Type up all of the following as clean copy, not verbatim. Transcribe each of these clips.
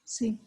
Sí.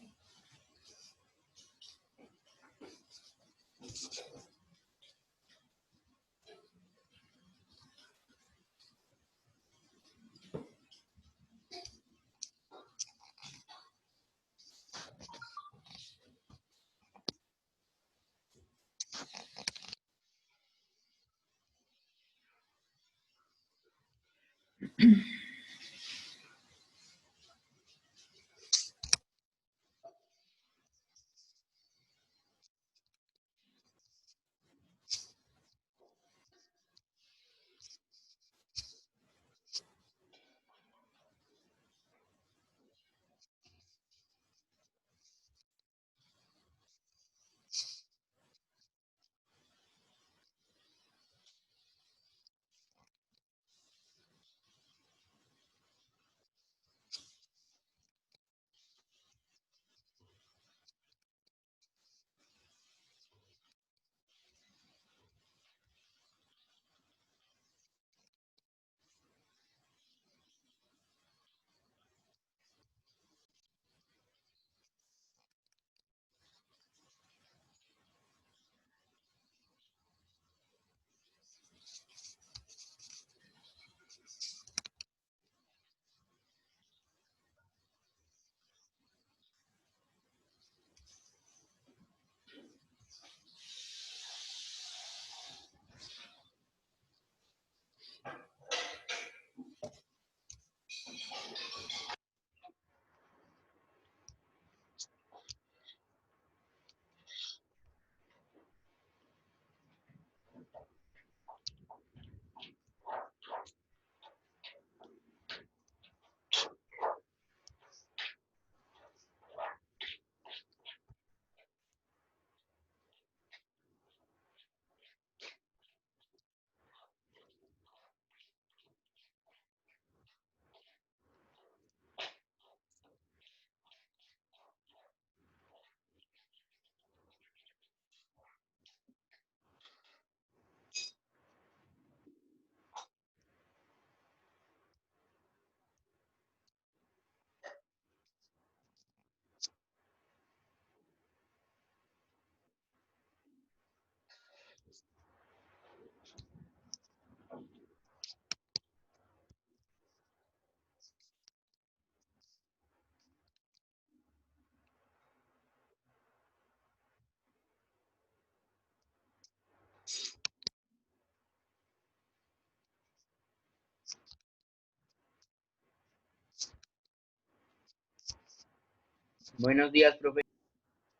Buenos días, profe.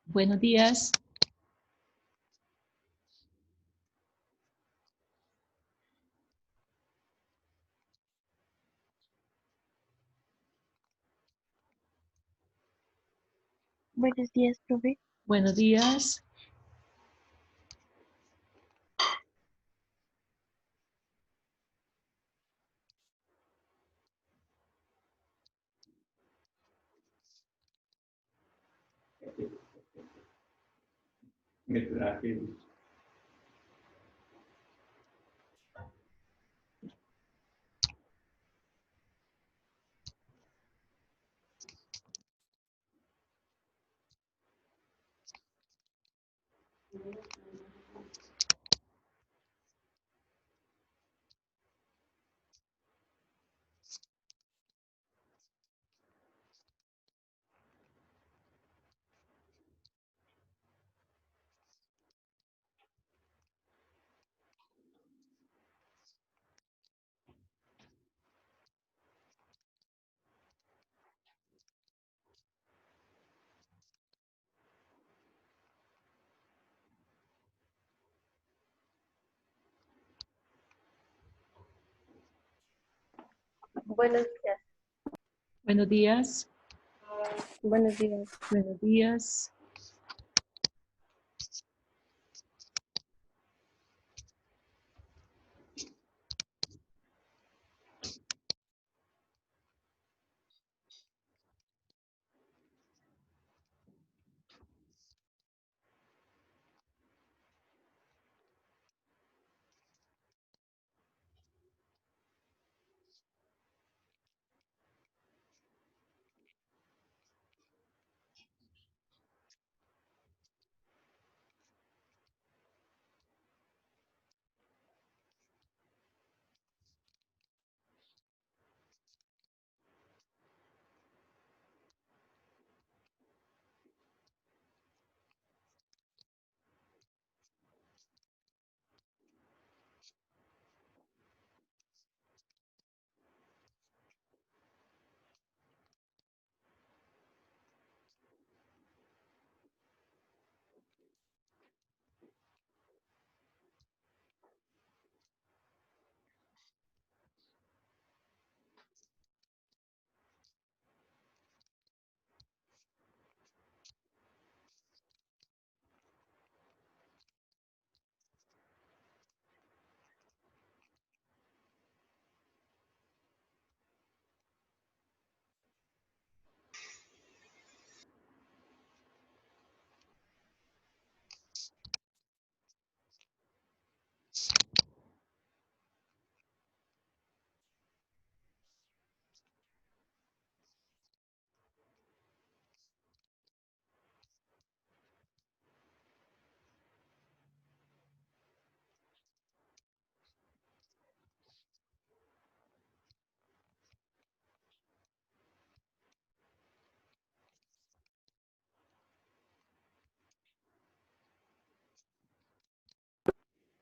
Buenos días. Buenos días, profe. Buenos días. Me traje. Buenos días. Buenos días. Buenos días. Buenos días.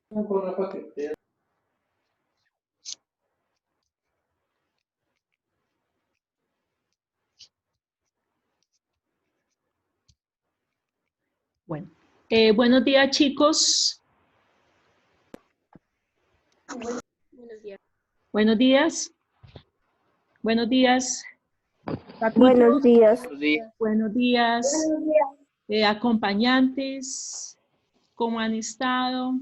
Bueno, buenos días, chicos. Buenos días. Buenos días. Buenos días, papitos. Buenos días. Buenos días. Buenos días, acompañantes. ¿Cómo han estado?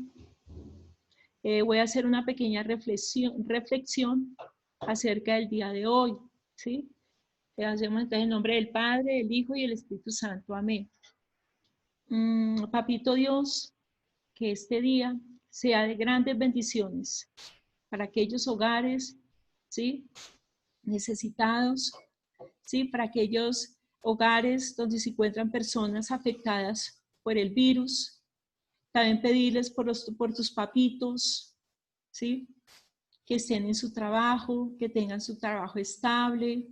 Voy a hacer una pequeña reflexión acerca del día de hoy, ¿sí? Hacemos entonces en nombre del Padre, del Hijo y del Espíritu Santo. Amén. Papito Dios, que este día sea de grandes bendiciones para aquellos hogares, ¿sí? Necesitados, ¿sí? Para aquellos hogares donde se encuentran personas afectadas por el virus. También pedirles por tus papitos, ¿sí? Que estén en su trabajo, que tengan su trabajo estable.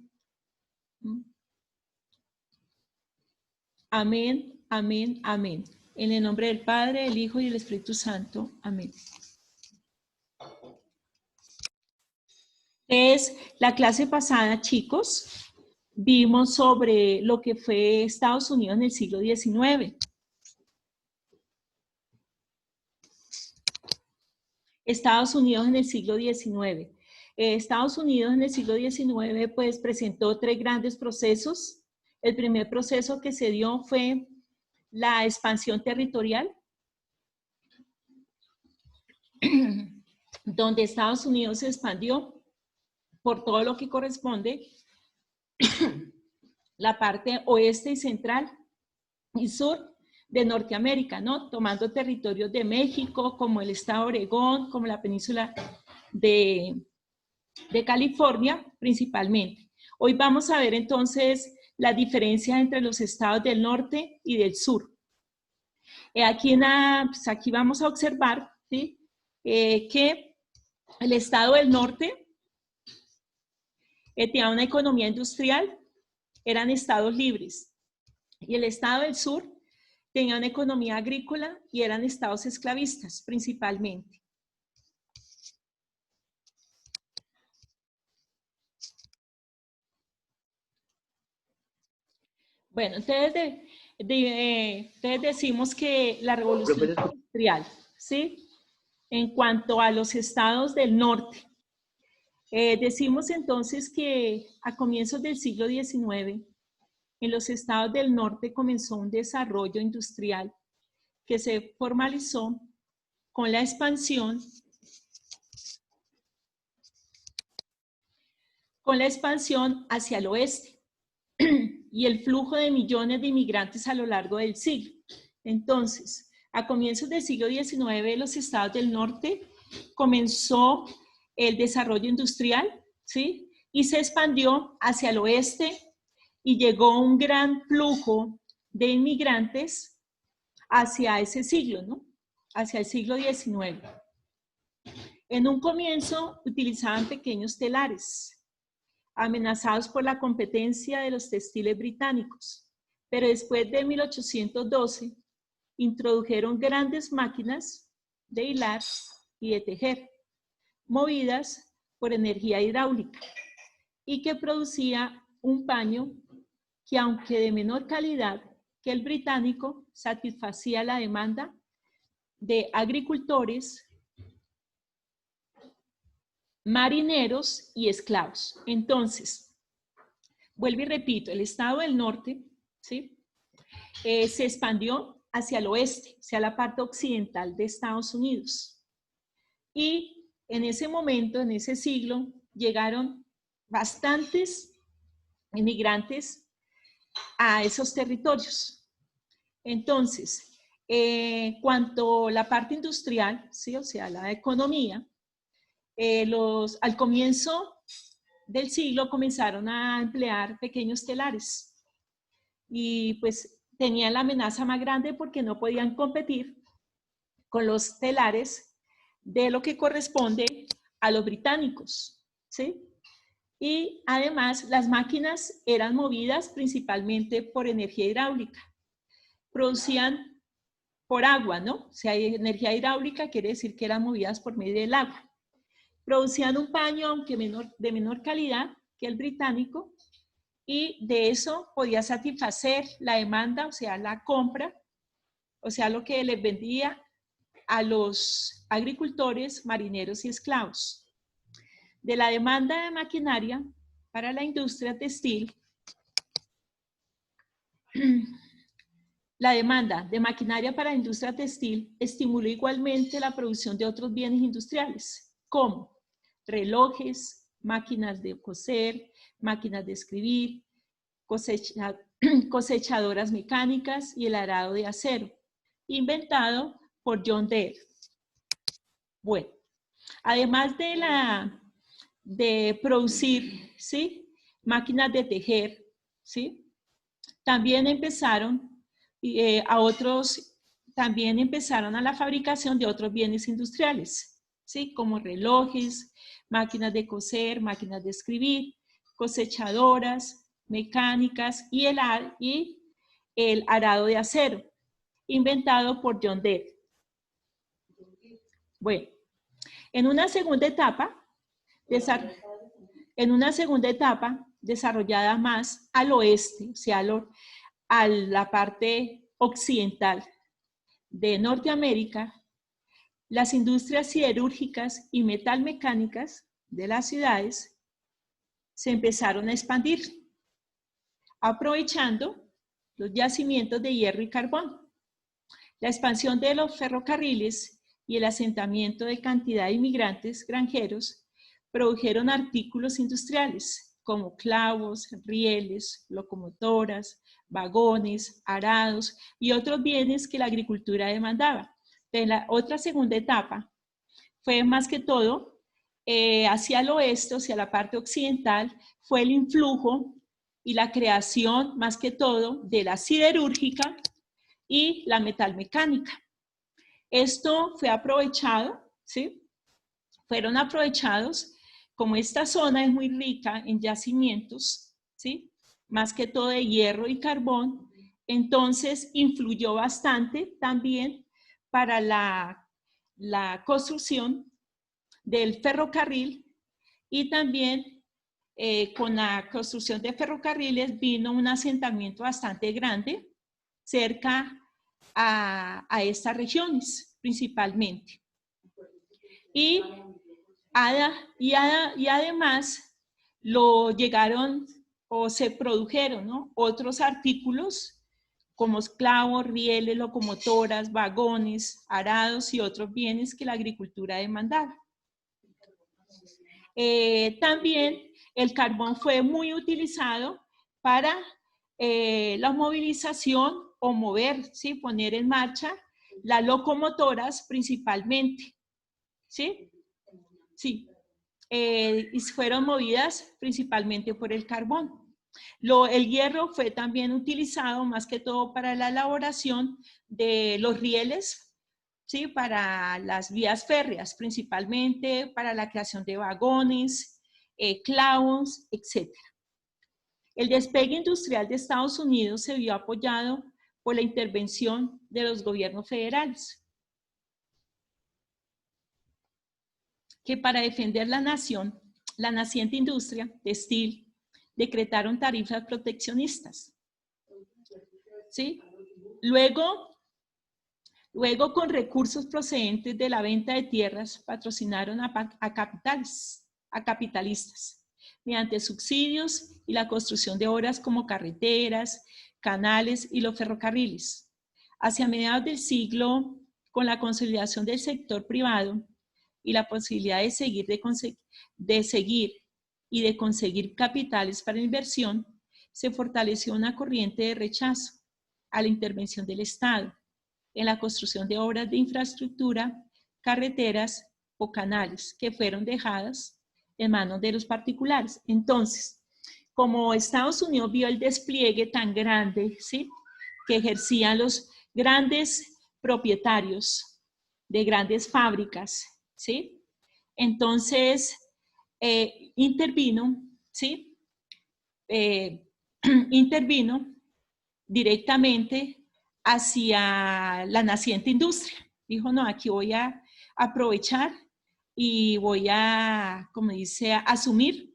Amén, amén, amén. En el nombre del Padre, del Hijo y del Espíritu Santo. Amén. Entonces, la clase pasada, chicos, vimos sobre lo que fue Estados Unidos en el siglo XIX. Estados Unidos en el siglo XIX. Estados Unidos en el siglo XIX pues presentó tres grandes procesos. El primer proceso que se dio fue la expansión territorial, donde Estados Unidos se expandió por todo lo que corresponde la parte oeste y central y sur de Norteamérica, ¿no? Tomando territorios de México, como el estado de Oregón, como la península de California, principalmente. Hoy vamos a ver entonces la diferencia entre los estados del norte y del sur. Aquí vamos a observar, ¿sí? Que el estado del norte tenía una economía industrial, eran estados libres, y el estado del sur tenía una economía agrícola y eran estados esclavistas principalmente. Bueno, entonces, entonces decimos que la revolución industrial, ¿sí? En cuanto a los estados del norte, decimos entonces que a comienzos del siglo XIX, en los estados del norte comenzó un desarrollo industrial que se formalizó con la expansión hacia el oeste y el flujo de millones de inmigrantes a lo largo del siglo. Entonces, a comienzos del siglo XIX, en los estados del norte comenzó el desarrollo industrial, ¿sí? Y se expandió hacia el oeste y llegó un gran flujo de inmigrantes hacia ese siglo, ¿no? Hacia el siglo XIX. En un comienzo utilizaban pequeños telares, amenazados por la competencia de los textiles británicos, pero después de 1812 introdujeron grandes máquinas de hilar y de tejer, movidas por energía hidráulica, y que producía un paño que, aunque de menor calidad que el británico, satisfacía la demanda de agricultores, marineros y esclavos. Entonces, vuelvo y repito, el estado del norte, ¿sí? Se expandió hacia el oeste, hacia la parte occidental de Estados Unidos. Y en ese momento, en ese siglo, llegaron bastantes inmigrantes a esos territorios. Entonces, cuanto a la parte industrial, ¿sí? O sea, la economía, al comienzo del siglo comenzaron a emplear pequeños telares y pues tenían la amenaza más grande porque no podían competir con los telares de lo que corresponde a los británicos, ¿sí? Y además las máquinas eran movidas principalmente por energía hidráulica. Producían por agua, ¿no? Si hay energía hidráulica, quiere decir que eran movidas por medio del agua. Producían un paño, aunque de menor calidad que el británico, y de eso podía satisfacer la demanda, o sea, la compra, o sea, lo que les vendía a los agricultores, marineros y esclavos. De la demanda de maquinaria para la industria textil, la demanda de maquinaria para la industria textil estimuló igualmente la producción de otros bienes industriales, como relojes, máquinas de coser, máquinas de escribir, cosechadoras mecánicas y el arado de acero, inventado por John Deere. Bueno, además de producir, ¿sí?, máquinas de tejer, ¿sí?, también empezaron a la fabricación de otros bienes industriales, ¿sí?, como relojes, máquinas de coser, máquinas de escribir, cosechadoras, mecánicas y el arado de acero, inventado por John Deere. Bueno, en una segunda etapa desarrollada más al oeste, o sea, a la parte occidental de Norteamérica, las industrias siderúrgicas y metalmecánicas de las ciudades se empezaron a expandir, aprovechando los yacimientos de hierro y carbón. La expansión de los ferrocarriles y el asentamiento de cantidad de inmigrantes granjeros produjeron artículos industriales como clavos, rieles, locomotoras, vagones, arados y otros bienes que la agricultura demandaba. En la otra segunda etapa fue más que todo hacia el oeste, hacia la parte occidental, fue el influjo y la creación más que todo de la siderúrgica y la metalmecánica. Esto fue aprovechado, ¿sí? Fueron aprovechados, como esta zona es muy rica en yacimientos, ¿sí?, más que todo de hierro y carbón, entonces influyó bastante también para la construcción del ferrocarril, y también con la construcción de ferrocarriles vino un asentamiento bastante grande cerca a estas regiones principalmente. Y además llegaron o se produjeron, ¿no?, otros artículos como clavos, rieles, locomotoras, vagones, arados y otros bienes que la agricultura demandaba. También el carbón fue muy utilizado para la movilización o mover, ¿sí?, poner en marcha las locomotoras principalmente, ¿sí? Sí, y fueron movidas principalmente por el carbón. El hierro fue también utilizado más que todo para la elaboración de los rieles, ¿sí?, para las vías férreas, principalmente para la creación de vagones, clavos, etc. El despegue industrial de Estados Unidos se vio apoyado por la intervención de los gobiernos federales, que para defender la naciente industria textil, decretaron tarifas proteccionistas, ¿sí? Luego con recursos procedentes de la venta de tierras, patrocinaron a capitalistas, mediante subsidios y la construcción de obras como carreteras, canales y los ferrocarriles. Hacia mediados del siglo, con la consolidación del sector privado y la posibilidad de conseguir capitales para inversión, se fortaleció una corriente de rechazo a la intervención del Estado en la construcción de obras de infraestructura, carreteras o canales que fueron dejadas en manos de los particulares. Entonces, como Estados Unidos vio el despliegue tan grande, ¿sí?, que ejercían los grandes propietarios de grandes fábricas, ¿sí?, entonces intervino, ¿sí?, intervino directamente hacia la naciente industria. Dijo, no, aquí voy a aprovechar y voy a, como dice, a asumir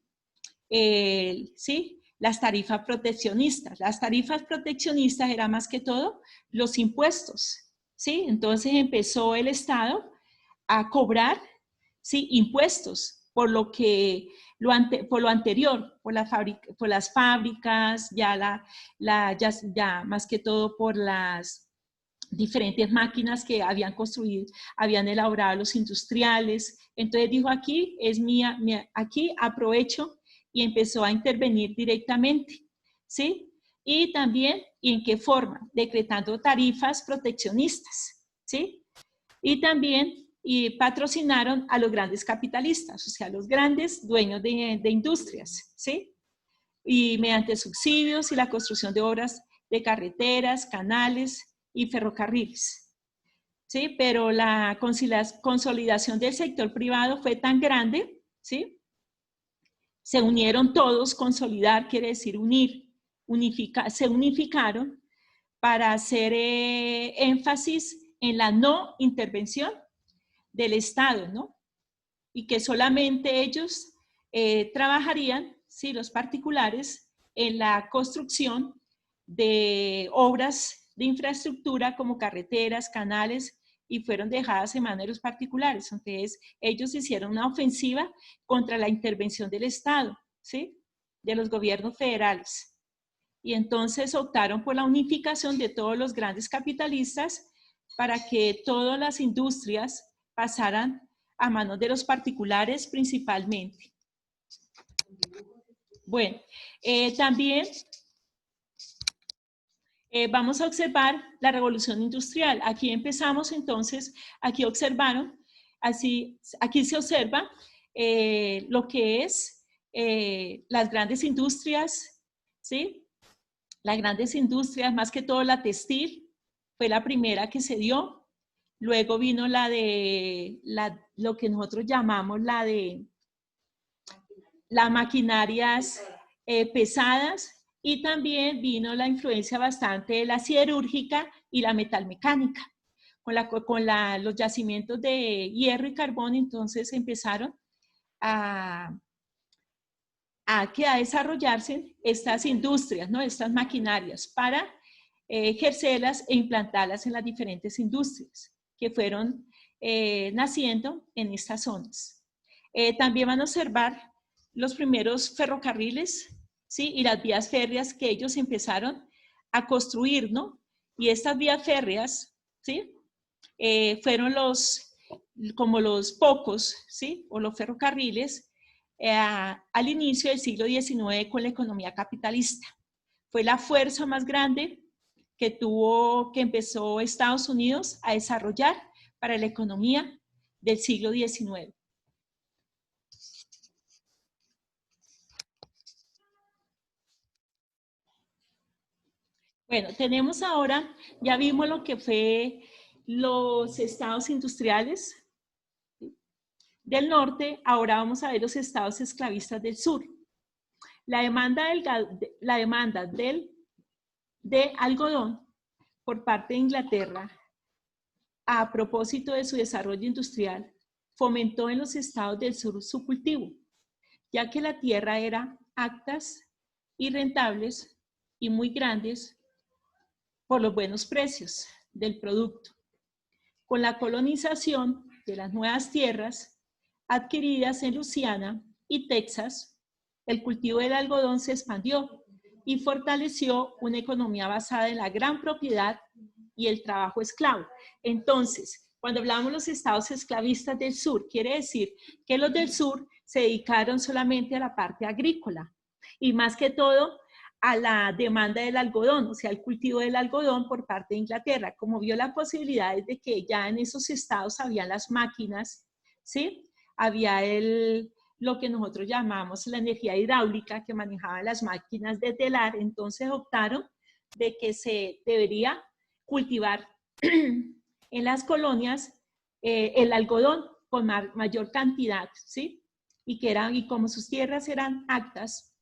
¿sí? Las tarifas proteccionistas. Las tarifas proteccionistas eran más que todo los impuestos, ¿sí? Entonces empezó el Estado a cobrar, ¿sí? Impuestos por lo que por lo anterior, por las fábricas, ya más que todo por las diferentes máquinas que habían construido, habían elaborado los industriales. Entonces dijo, aquí es aquí aprovecho, y empezó a intervenir directamente, ¿sí? Y también, ¿y en qué forma? Decretando tarifas proteccionistas, ¿sí? Y también patrocinaron a los grandes capitalistas, o sea, los grandes dueños de industrias, ¿sí? Y mediante subsidios y la construcción de obras de carreteras, canales y ferrocarriles, ¿sí? Pero la consolidación del sector privado fue tan grande, ¿sí? Se unieron todos, consolidar quiere decir unir, se unificaron para hacer énfasis en la no intervención del Estado, ¿no? Y que solamente ellos trabajarían, ¿sí? Los particulares, en la construcción de obras de infraestructura como carreteras, canales, y fueron dejadas en manos de los particulares. Entonces, ellos hicieron una ofensiva contra la intervención del Estado, ¿sí? De los gobiernos federales. Y entonces optaron por la unificación de todos los grandes capitalistas para que todas las industrias pasaran a manos de los particulares principalmente. Bueno, también vamos a observar la revolución industrial. Aquí empezamos entonces, aquí observaron, aquí se observa lo que es las grandes industrias, ¿sí? Las grandes industrias, más que todo la textil, fue la primera que se dio. Luego vino lo que nosotros llamamos las maquinarias pesadas, y también vino la influencia bastante de la siderúrgica y la metalmecánica. Con los yacimientos de hierro y carbón, entonces empezaron a desarrollarse estas industrias, ¿no? Estas maquinarias para ejercerlas e implantarlas en las diferentes industrias que fueron naciendo en estas zonas. También van a observar los primeros ferrocarriles, ¿sí? Y las vías férreas que ellos empezaron a construir, ¿no? Y estas vías férreas, ¿sí? Fueron como los pocos, ¿sí? O los ferrocarriles al inicio del siglo XIX con la economía capitalista. Fue la fuerza más grande que empezó Estados Unidos a desarrollar para la economía del siglo XIX. Bueno, tenemos ahora, ya vimos lo que fue los estados industriales del norte, ahora vamos a ver los estados esclavistas del sur. La demanda de algodón por parte de Inglaterra a propósito de su desarrollo industrial fomentó en los estados del sur su cultivo, ya que la tierra era aptas y rentables y muy grandes por los buenos precios del producto. Con la colonización de las nuevas tierras adquiridas en Luisiana y Texas, el cultivo del algodón se expandió y fortaleció una economía basada en la gran propiedad y el trabajo esclavo. Entonces, cuando hablamos de los estados esclavistas del sur, quiere decir que los del sur se dedicaron solamente a la parte agrícola y más que todo a la demanda del algodón, o sea, el cultivo del algodón por parte de Inglaterra. Como vio la posibilidad de que ya en esos estados habían las máquinas, ¿sí? Había lo que nosotros llamamos la energía hidráulica que manejaban las máquinas de telar, entonces optaron de que se debería cultivar en las colonias el algodón con mayor cantidad, ¿sí? Y como sus tierras eran aptas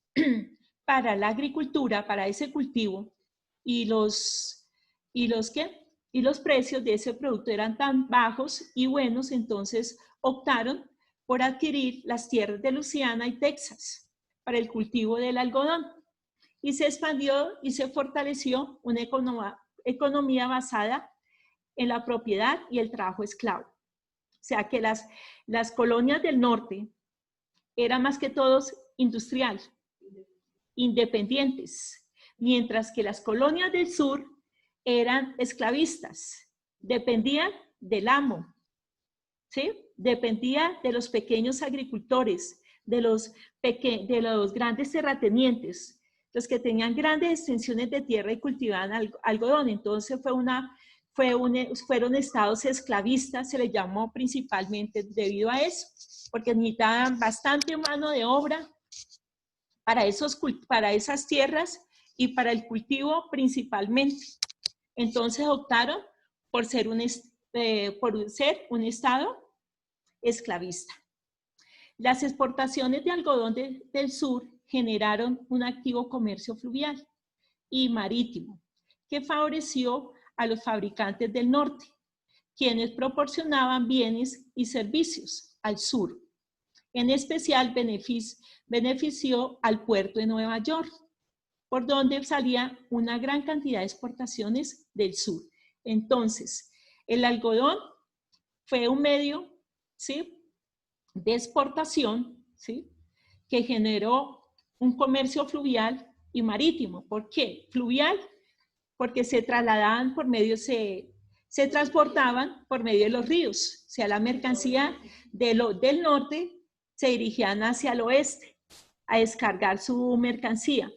para la agricultura, para ese cultivo, y y los precios de ese producto eran tan bajos y buenos, entonces optaron por adquirir las tierras de Luisiana y Texas para el cultivo del algodón. Y se expandió y se fortaleció una economía basada en la propiedad y el trabajo esclavo. O sea que las colonias del norte eran más que todos industrial, independientes, mientras que las colonias del sur eran esclavistas, dependían del amo, ¿sí? Dependía de los pequeños agricultores, de los grandes terratenientes, los que tenían grandes extensiones de tierra y cultivaban algodón. Entonces fueron estados esclavistas, se les llamó principalmente debido a eso, porque necesitaban bastante mano de obra para esas tierras y para el cultivo principalmente. Entonces optaron por ser un estado esclavista. Las exportaciones de algodón del sur generaron un activo comercio fluvial y marítimo que favoreció a los fabricantes del norte, quienes proporcionaban bienes y servicios al sur. En especial benefició al puerto de Nueva York, por donde salía una gran cantidad de exportaciones del sur. Entonces, el algodón fue un medio, ¿sí?, de exportación, ¿sí?, que generó un comercio fluvial y marítimo. ¿Por qué? Fluvial, porque se trasladaban por medio, se transportaban por medio de los ríos. O sea, la mercancía del norte se dirigían hacia el oeste a descargar su mercancía.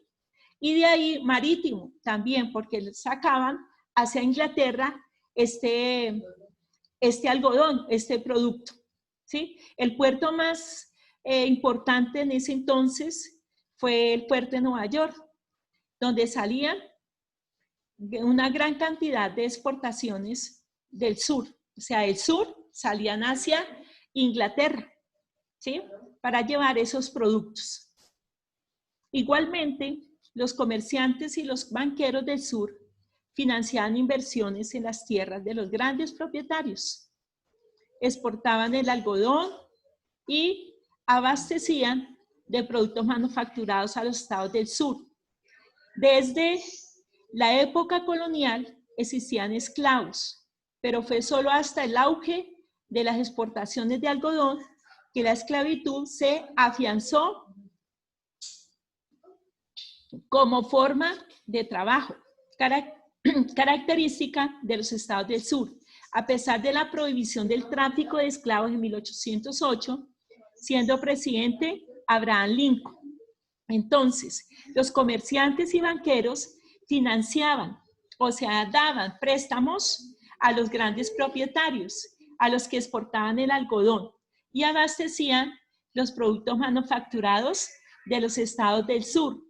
Y de ahí marítimo también, porque sacaban hacia Inglaterra este algodón, este producto, ¿sí? El puerto más importante en ese entonces fue el puerto de Nueva York, donde salían una gran cantidad de exportaciones del sur. O sea, del sur salían hacia Inglaterra, ¿sí?, para llevar esos productos. Igualmente, los comerciantes y los banqueros del sur financiaban inversiones en las tierras de los grandes propietarios, exportaban el algodón y abastecían de productos manufacturados a los estados del sur. Desde la época colonial existían esclavos, pero fue solo hasta el auge de las exportaciones de algodón que la esclavitud se afianzó como forma de trabajo, característica de los estados del sur. A pesar de la prohibición del tráfico de esclavos en 1808, siendo presidente Abraham Lincoln. Entonces, los comerciantes y banqueros financiaban, o sea, daban préstamos a los grandes propietarios, a los que exportaban el algodón y abastecían los productos manufacturados de los estados del sur.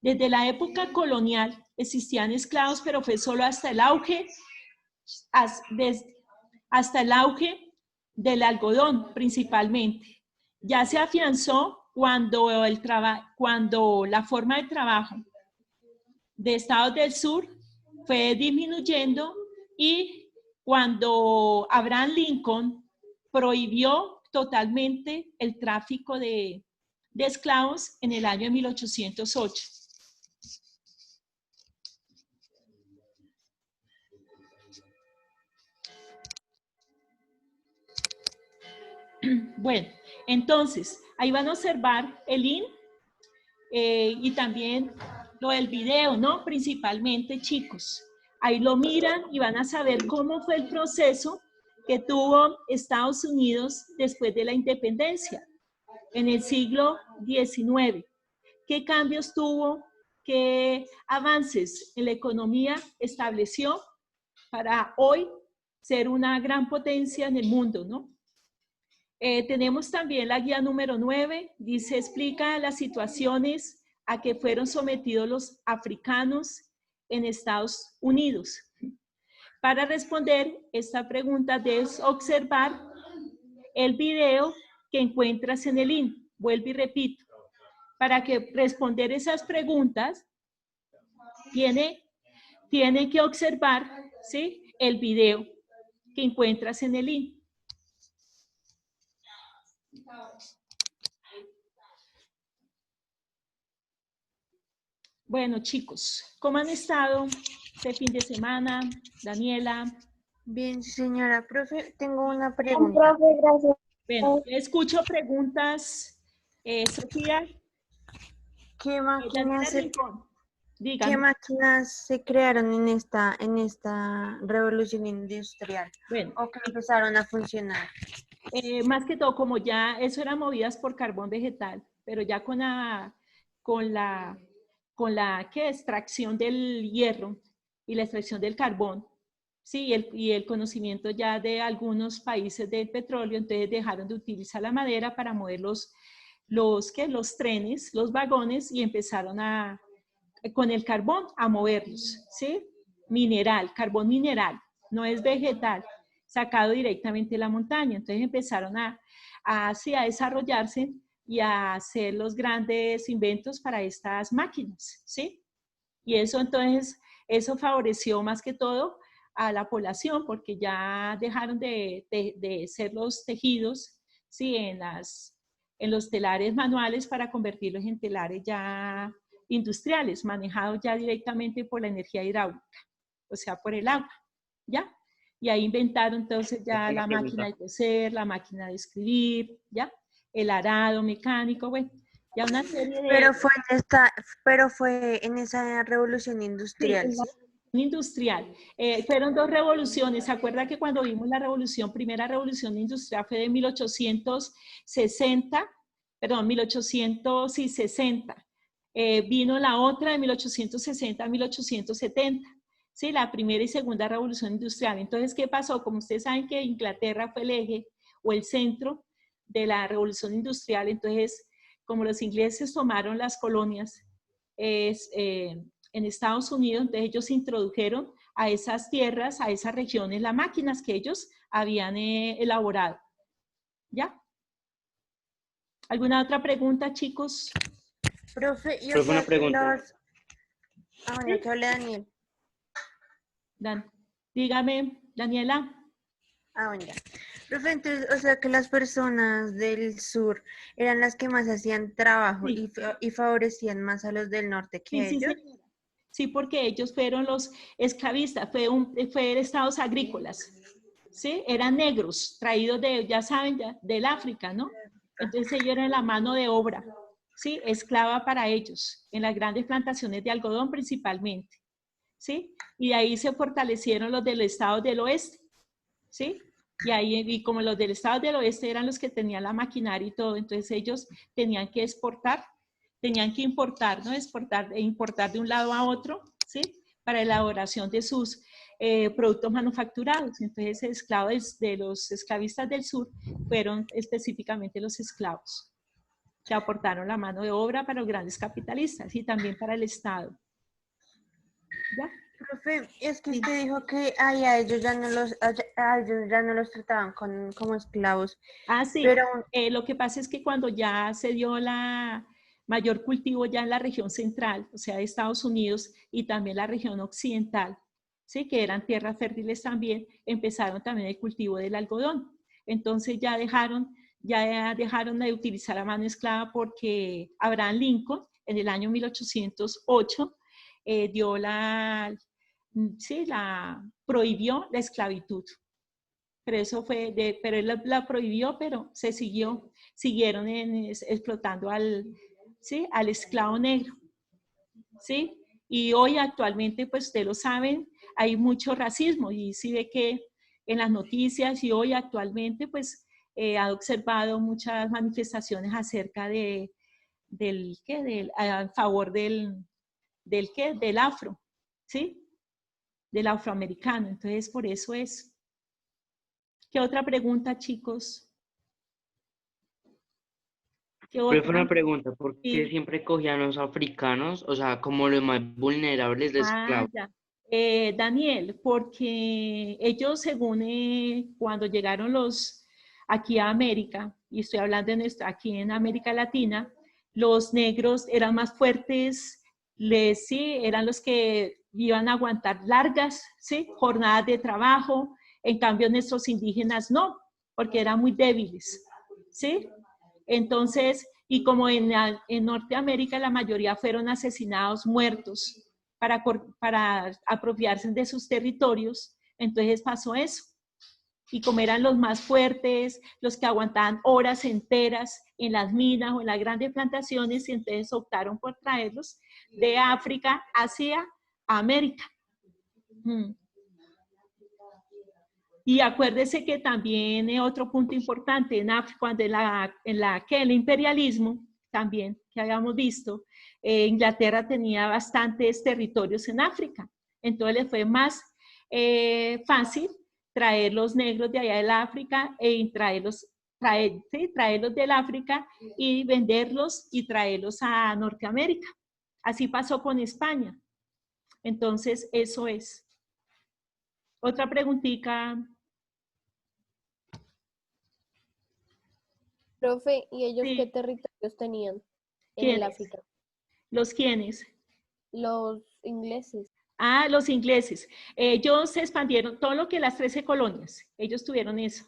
Desde la época colonial existían esclavos, pero fue solo hasta el auge, del algodón principalmente. Ya se afianzó cuando la forma de trabajo de estados del sur fue disminuyendo y cuando Abraham Lincoln prohibió totalmente el tráfico de esclavos en el año 1808. Bueno, entonces, ahí van a observar el link y también lo del video, ¿no? Principalmente, chicos. Ahí lo miran y van a saber cómo fue el proceso que tuvo Estados Unidos después de la independencia, en el siglo XIX. ¿Qué cambios tuvo? ¿Qué avances en la economía estableció para hoy ser una gran potencia en el mundo, ¿no? Tenemos también la guía número 9, dice, explica las situaciones a que fueron sometidos los africanos en Estados Unidos. Para responder esta pregunta debes observar el video que encuentras en el link. Vuelvo y repito, para que responder esas preguntas tiene tienen que observar, ¿sí?, el video que encuentras en el link. Bueno, chicos, ¿cómo han estado este fin de semana? Daniela. Bien, señora profe, tengo una pregunta. Profe, gracias. Bueno, escucho preguntas. Sofía, ¿Qué Daniela máquinas se, Rincón, qué dígame. máquinas se crearon en esta revolución industrial Bueno, o que empezaron a funcionar? más que todo, como ya eso eran movidas por carbón vegetal, pero ya con la ¿qué? Extracción del hierro y la extracción del carbón, sí, y el conocimiento ya de algunos países del petróleo, entonces dejaron de utilizar la madera para mover los trenes, los vagones, y empezaron con el carbón a moverlos, ¿sí? Mineral, carbón mineral, no es vegetal, sacado directamente de la montaña. Entonces empezaron así a desarrollarse y a hacer los grandes inventos para estas máquinas, ¿sí? Y eso entonces, eso favoreció más que todo a la población, porque ya dejaron de ser los tejidos, ¿sí?, en los telares manuales para convertirlos en telares ya industriales, manejados ya directamente por la energía hidráulica, o sea, por el agua, ¿ya? Y ahí inventaron entonces ya Una la máquina pregunta. de coser, la máquina de escribir, ¿ya? El arado mecánico, bueno, ya una serie de... Pero fue en esa revolución industrial, ¿sí? Industrial. Fueron dos revoluciones. ¿Se acuerda que cuando vimos la revolución, primera revolución industrial fue de 1860, perdón, 1860. Vino la otra de 1860 a 1870. Sí, la primera y segunda revolución industrial. Entonces, ¿qué pasó? Como ustedes saben que Inglaterra fue el eje o el centro de la revolución industrial, entonces, como los ingleses tomaron las colonias, en Estados Unidos, entonces ellos introdujeron a esas tierras, a esas regiones, las máquinas que ellos habían elaborado. ¿Ya? ¿Alguna otra pregunta, chicos? Profe, y o Profe, sea una que pregunta. los... Ah, bueno, que hable Daniel. Dígame, Daniela. Ah, bueno, ya. Profe, entonces, o sea que las personas del sur eran las que más hacían trabajo Sí. y favorecían más a los del norte que Sí, a sí, ellos. señora. Sí, porque ellos fueron los esclavistas, fue estados agrícolas, ¿sí? Eran negros, traídos de, ya saben, del África, ¿no? Entonces ellos eran la mano de obra, ¿sí? Esclava para ellos, en las grandes plantaciones de algodón principalmente, ¿sí? Y de ahí se fortalecieron los del estado del oeste, ¿sí? Y ahí, y como los del estado del oeste eran los que tenían la maquinaria y todo, entonces ellos tenían que exportar, tenían que importar, ¿no? Exportar e importar de un lado a otro, ¿sí? Para elaboración de sus productos manufacturados. Entonces, esclavos de los esclavistas del sur fueron específicamente los esclavos que aportaron la mano de obra para los grandes capitalistas y también para el Estado. ¿Ya? Profe, es que Sí. usted dijo que ay, a ellos ya no los trataban como esclavos. Ah, sí. Pero Lo que pasa es que cuando ya se dio la mayor cultivo ya en la región central, o sea, de Estados Unidos y también la región occidental, ¿sí?, que eran tierras fértiles también, empezaron también el cultivo del algodón. Entonces ya dejaron de utilizar a mano esclava porque Abraham Lincoln en el año 1808 dio prohibió la esclavitud. Pero eso pero él la prohibió, pero siguieron explotando ¿sí?, al esclavo negro, ¿sí? Y hoy actualmente, pues ustedes lo saben, hay mucho racismo y sí ve que en las noticias y hoy actualmente, pues ha observado muchas manifestaciones acerca a favor del afro, ¿sí? Del afroamericano. Entonces, por eso es. ¿Qué otra pregunta, chicos? ¿Qué Profe, otra? una pregunta. ¿Por qué Sí. siempre cogían a los africanos, o sea, como los más vulnerables de esclavos? Ya. Daniel, porque ellos según cuando llegaron aquí a América, y estoy hablando aquí en América Latina, los negros eran más fuertes, sí, eran los que iban a aguantar largas, ¿sí? Jornadas de trabajo. En cambio, nuestros indígenas no, porque eran muy débiles, ¿sí? Entonces, y como en Norteamérica la mayoría fueron asesinados, muertos, para apropiarse de sus territorios, entonces pasó eso. Y como eran los más fuertes, los que aguantaban horas enteras en las minas o en las grandes plantaciones, y entonces optaron por traerlos de África hacia América. Y acuérdese que también otro punto importante en África, cuando el imperialismo, también que habíamos visto, Inglaterra tenía bastantes territorios en África. Entonces le fue más fácil traer los negros de allá del África traerlos del África y venderlos y traerlos a Norteamérica. Así pasó con España. Entonces, eso es. Otra preguntita. Profe, ¿y ellos Sí. qué territorios tenían en el ¿Quiénes? África? ¿Los quiénes? Los ingleses. Ah, los ingleses. Ellos se expandieron todo lo que las 13 colonias. Ellos tuvieron eso.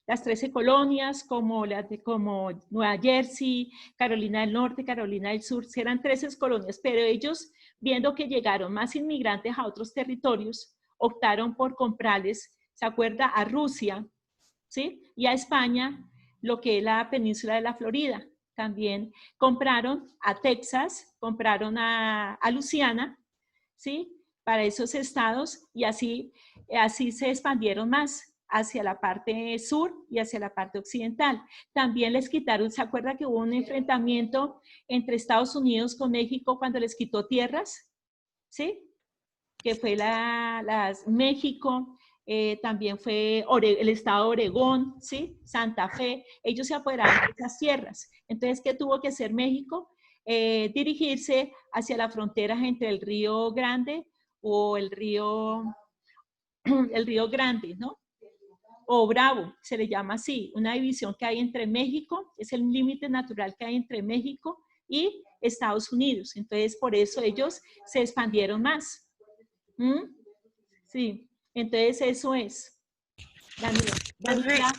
Las 13 colonias, como Nueva Jersey, Carolina del Norte, Carolina del Sur, eran 13 colonias, pero ellos, viendo que llegaron más inmigrantes a otros territorios, optaron por comprarles, ¿se acuerda? A Rusia, ¿sí? Y a España, lo que es la península de la Florida. También compraron a Texas, compraron a Luisiana, ¿sí? Para esos estados, y así se expandieron más hacia la parte sur y hacia la parte occidental. También les quitaron, ¿se acuerda que hubo un enfrentamiento entre Estados Unidos con México cuando les quitó tierras? ¿Sí? Que fue México, también fue el estado de Oregón, ¿sí? Santa Fe, ellos se apoderaron de esas tierras. Entonces, ¿qué tuvo que hacer México? Dirigirse hacia las fronteras entre el Río Grande o el Río Grande, ¿no? O Bravo, se le llama así, una división que hay entre México, es el límite natural que hay entre México y Estados Unidos. Entonces, por eso ellos se expandieron más. Sí, entonces eso es. Daniela.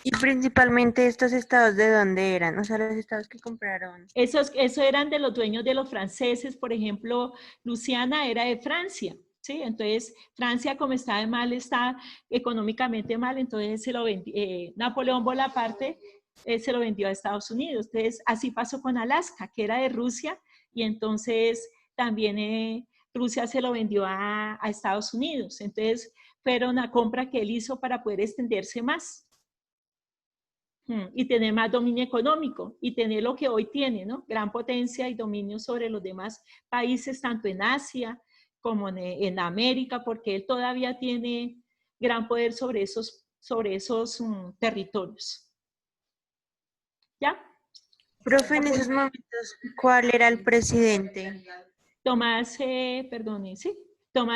Y principalmente estos estados, ¿de dónde eran? O sea, los estados que compraron. Eso eran de los dueños de los franceses, por ejemplo, Luisiana era de Francia, ¿sí? Entonces, Francia, como está económicamente mal, entonces se lo vendió, Napoleón Bonaparte se lo vendió a Estados Unidos. Entonces, así pasó con Alaska, que era de Rusia, y entonces también Rusia se lo vendió a Estados Unidos. Entonces, fue una compra que él hizo para poder extenderse más. Y tener más dominio económico y tener lo que hoy tiene, ¿no? Gran potencia y dominio sobre los demás países, tanto en Asia como en América, porque él todavía tiene gran poder sobre esos territorios. ¿Ya? Profe, en esos momentos, ¿cuál era el presidente? Thomas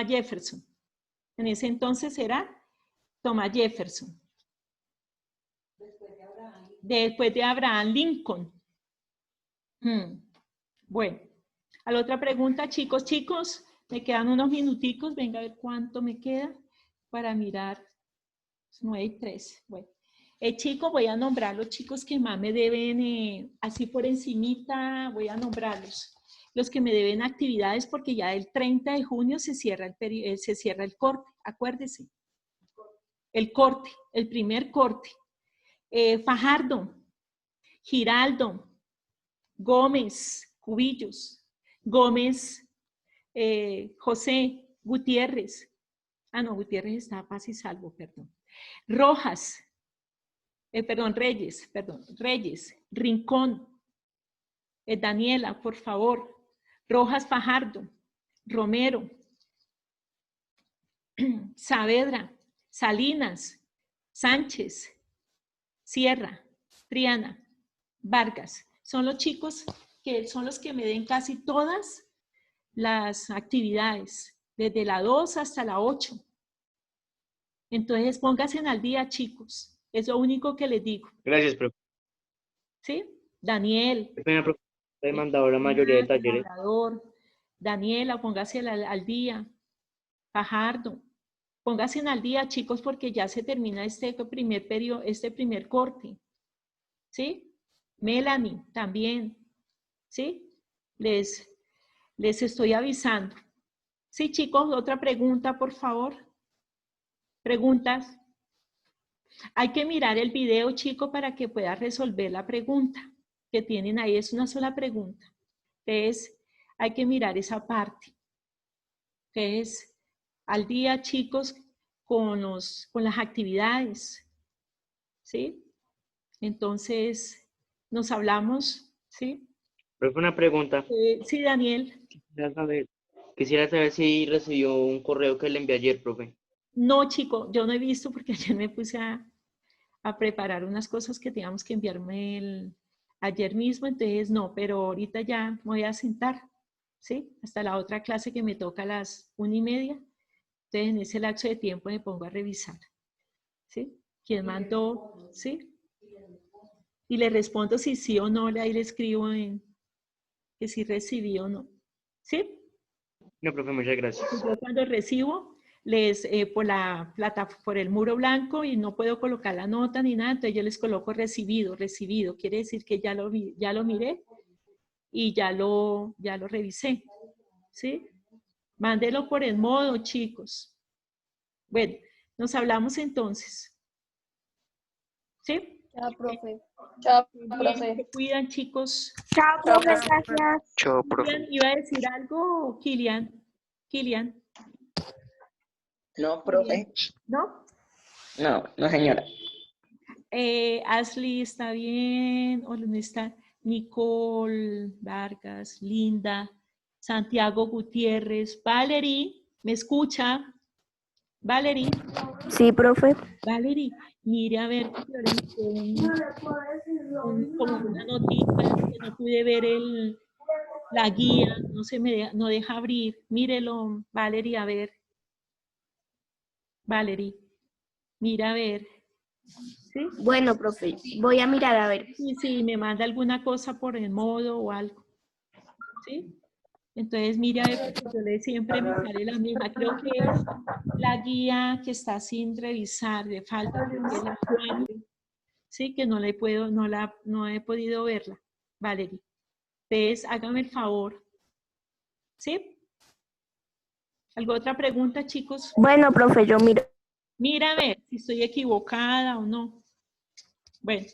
Jefferson. En ese entonces era Thomas Jefferson. Después de Abraham Lincoln. Bueno, a la otra pregunta, chicos, me quedan unos minuticos, venga a ver cuánto me queda para mirar. 9:03. Bueno, chicos, voy a nombrar los chicos que más me deben, así por encimita, voy a nombrarlos. Los que me deben actividades, porque ya el 30 de junio se cierra el corte, acuérdese. El primer corte. Fajardo, Giraldo, Gómez, Cubillos, Gómez, José, Gutiérrez. Gutiérrez está paz y salvo, perdón. Rojas, Reyes, Rincón, Daniela, por favor. Rojas Fajardo, Romero, Saavedra, Salinas, Sánchez, Sierra, Triana, Vargas. Son los chicos que son los que me den casi todas las actividades, desde la 2 hasta la 8. Entonces, pónganse al día, chicos. Es lo único que les digo. Gracias, profe. ¿Sí? Daniel. He mandado la mayoría de talleres. Daniela, póngase al día. Fajardo. Pónganse al día, chicos, porque ya se termina este primer periodo, este primer corte. ¿Sí? Melanie, también. ¿Sí? Les estoy avisando. Sí, chicos, otra pregunta, por favor. Preguntas. Hay que mirar el video, chicos, para que pueda resolver la pregunta que tienen ahí. Es una sola pregunta. Entonces, hay que mirar esa parte. Entonces, al día, chicos, con las actividades. ¿Sí? Entonces, nos hablamos. ¿Sí? Profe, una pregunta. Sí, Daniel. Quisiera saber si recibió un correo que le envié ayer, profe. No, chico, yo no he visto porque ayer me puse a preparar unas cosas que teníamos que enviarme ayer mismo, entonces no, pero ahorita ya me voy a sentar, ¿sí? Hasta la otra clase que me toca a las 1:30, entonces en ese lapso de tiempo me pongo a revisar, ¿sí? ¿Quién mandó? ¿Sí? Y le respondo si sí o no, ahí le escribo que si recibí o no, ¿sí? No, profe, muchas gracias. Yo cuando recibo, por el muro blanco y no puedo colocar la nota ni nada, entonces yo les coloco recibido. Quiere decir que ya lo miré y ya lo revisé, ¿sí? Mándelo por el modo, chicos. Bueno, nos hablamos entonces, ¿sí? Chao, profe. Bien, se cuidan, chicos. Chao, profe, gracias. Chao, Kilian, profe. ¿iba a decir algo, Kilian? Kilian, No, profe. ¿no? No, no, señora. Ashley está bien, o ¿dónde está? Nicole Vargas, Linda, Santiago Gutiérrez, Valerie, ¿me escucha? Valerie, Sí, profe. Valerie, mire a ver que como una notita que no pude ver la guía, no deja abrir, mírelo, Valerie, a ver. Valerie, mira a ver. ¿Sí? Bueno, profe, voy a mirar a ver. Y si me manda alguna cosa por el modo o algo, ¿sí? Entonces, mira, yo siempre me sale la misma. Creo que es la guía que está sin revisar, de falta, creo que es la 4, ¿sí? Que no he podido verla, Valerie. Entonces, hágame el favor, ¿sí? ¿Alguna otra pregunta, chicos? Bueno, profe, yo miro. Mira a ver si estoy equivocada o no. Bueno,